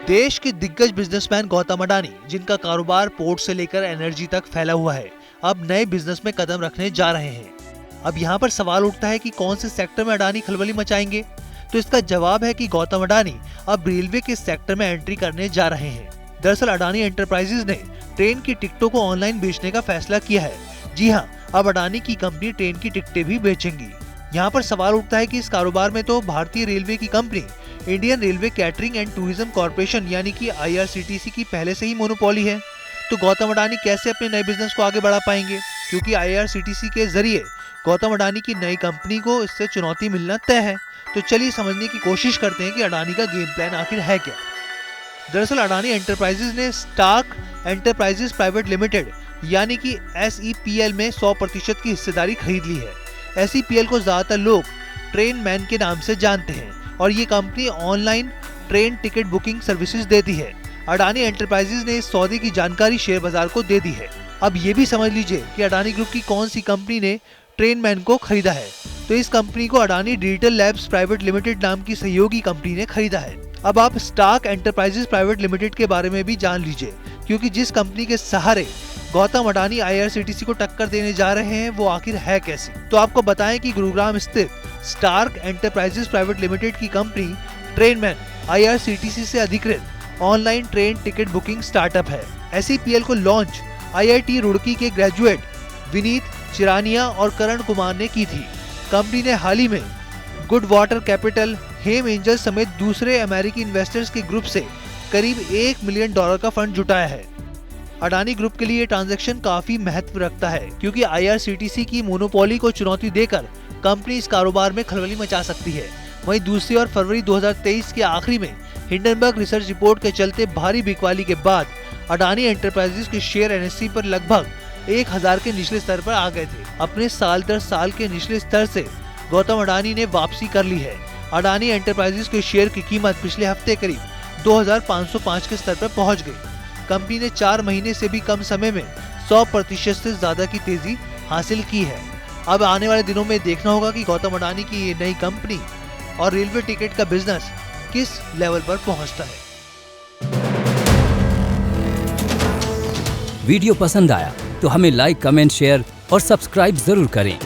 देश के दिग्गज बिजनेसमैन गौतम अडानी, जिनका कारोबार पोर्ट से लेकर एनर्जी तक फैला हुआ है, अब नए बिजनेस में कदम रखने जा रहे हैं। अब यहाँ पर सवाल उठता है कि कौन से सेक्टर में अडानी खलबली मचाएंगे। तो इसका जवाब है कि गौतम अडानी अब रेलवे के सेक्टर में एंट्री करने जा रहे हैं। दरअसल अडानी एंटरप्राइजेज ने ट्रेन की टिकटों को ऑनलाइन बेचने का फैसला किया है। जी हाँ, अब अडानी की कंपनी ट्रेन की टिकटें भी बेचेंगी। यहाँ पर सवाल उठता है कि इस कारोबार में तो भारतीय रेलवे की company Indian railway catering and tourism corporation यानी कि IRCTC की पहले से ही मोनोपोली है। तो गौतम अडानी कैसे अपने नए बिजनेस को आगे बढ़ा पाएंगे, क्योंकि IRCTC के जरिए गौतम अडानी की नई कंपनी को इससे चुनौती मिलना तय है। तो चलिए समझने की कोशिश करते हैं कि अडानी का गेम प्लान आखिर है क्या। दरअसल अडानी एंटरप्राइजेज ने स्टार्क एंटरप्राइजेज प्राइवेट लिमिटेड यानी कि SEPL में 100% की हिस्सेदारी खरीद ली है। SEPL को ज्यादातर लोग ट्रेन मैन के नाम से जानते हैं और ये company online train ticket booking services देती है। अडानी एंटरप्राइजेज ने इस सौदे की जानकारी शेयर बाजार को दे दी है। अब ये भी समझ लीजिए कि अडानी ग्रुप की कौन सी कंपनी ने ट्रेन मैन को खरीदा है। तो इस कंपनी को Adani digital labs private limited नाम की सहयोगी कंपनी ने खरीदा है। अब आप स्टार्क एंटरप्राइजेज प्राइवेट लिमिटेड के बारे में भी जान लीजिए, क्योंकि जिस कंपनी के सहारे गौतम अडानी IRCTC को टक्कर देने जा रहे हैं वो आखिर है कैसी। तो आपको बताएं कि गुरुग्राम स्थित स्टार्क एंटरप्राइजेज प्राइवेट लिमिटेड की कंपनी ट्रेनमैन IRCTC से अधिकृत online train ticket booking startup है। SEPL को लॉन्च IIT रुड़की के ग्रेजुएट विनीत चिरानिया और करण कुमार ने की थी। कंपनी ने हाल ही में गुड वाटर कैपिटल, हेम एंजल समेत दूसरे अमेरिकी इन्वेस्टर्स के ग्रुप से करीब $1 मिलियन का फंड जुटाया है। अडानी ग्रुप के लिए ट्रांजैक्शन काफी महत्व रखता है, क्योंकि IRCTC की मोनोपोली को चुनौती देकर कंपनी इस कारोबार में खलबली मचा सकती है। वहीं दूसरी ओर फरवरी 2023 के आखिरी में हिंडनबर्ग रिसर्च रिपोर्ट के चलते भारी बिकवाली के बाद अडानी एंटरप्राइजेज के शेयर NSE पर लगभग 1000 के निचले स्तर पर आ गए थे। अपने साल दर साल के निचले स्तर से गौतम अडानी ने वापसी कर ली है। अडानी एंटरप्राइजेज के शेयर की कीमत पिछले हफ्ते करीब 2505 के स्तर पर पहुंच गई। कंपनी ने 4 महीने से भी कम समय में 100% से ज्यादा की तेजी हासिल की है। अब आने वाले दिनों में देखना होगा कि गौतम अडानी की ये नई कंपनी और रेलवे टिकट का बिजनेस किस लेवल पर पहुंचता है। वीडियो पसंद आया तो हमें लाइक, कमेंट, शेयर और सब्सक्राइब जरूर करें।